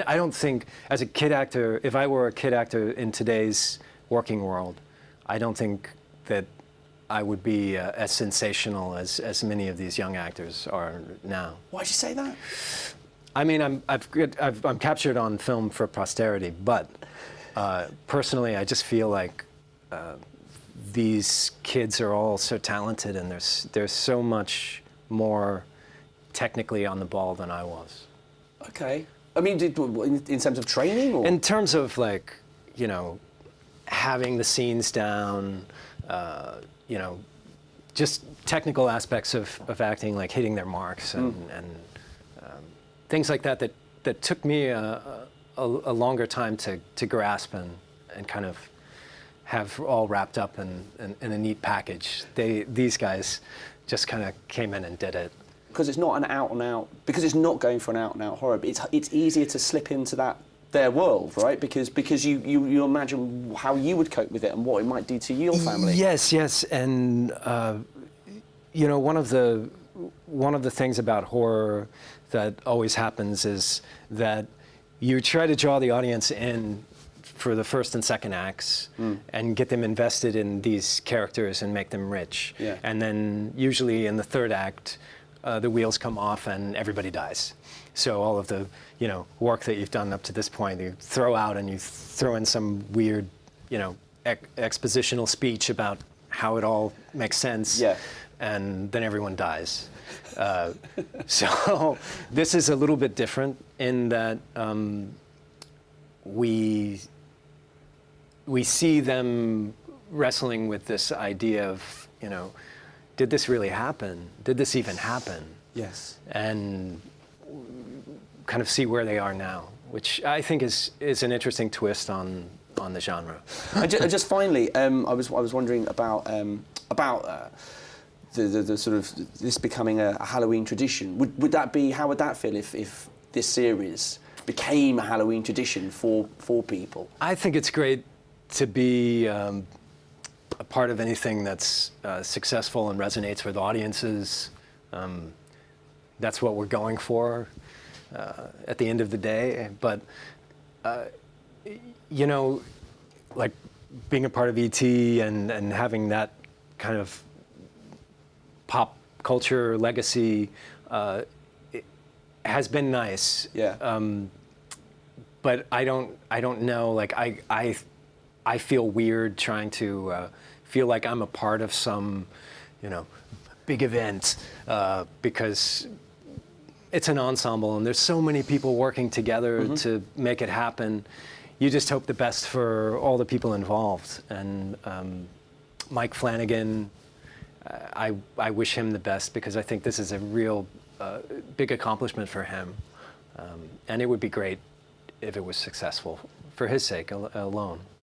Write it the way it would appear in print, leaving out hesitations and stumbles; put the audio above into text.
I don't think, as a kid actor, if I were a kid actor in today's working world, I don't think that I would be as sensational as many of these young actors are now. Why'd you say that? I mean, I'm captured on film for posterity, but personally, I just feel like these kids are all so talented, and there's so much more technically on the ball than I was. Okay. I mean, in terms of training, or? In terms of, like, you know, having the scenes down, you know, just technical aspects of acting, like hitting their marks and things like that took me a longer time to grasp and kind of have all wrapped up in a neat package. These guys just kind of came in and did it. Because it's not an out-and-out, because it's not going for an out-and-out horror, but it's easier to slip into their world, right? Because you imagine how you would cope with it and what it might do to your family. Yes, and you know, one of the things about horror that always happens is that you try to draw the audience in for the first and second acts and get them invested in these characters and make them rich. Yeah. And then usually in the third act, the wheels come off and everybody dies. So all of the, you know, work that you've done up to this point, you throw out and you throw in some weird, you know, expositional speech about how it all makes sense. Yeah. And then everyone dies. So this is a little bit different in that we see them wrestling with this idea of, you know, did this really happen? Did this even happen? Yes. And kind of see where they are now, which I think is an interesting twist on the genre. Just finally, I was wondering about the sort of this becoming a Halloween tradition. Would that be, how would that feel if this series became a Halloween tradition for people? I think it's great to be a part of anything that's successful and resonates with audiences. That's what we're going for at the end of the day. But, you know, like being a part of E.T. and having that kind of pop culture legacy it has been nice. Yeah. But I don't know, like I feel weird trying to feel like I'm a part of some, you know, big event because it's an ensemble and there's so many people working together to make it happen. You just hope the best for all the people involved. And Mike Flanagan, I wish him the best because I think this is a real big accomplishment for him. And it would be great if it was successful for his sake alone.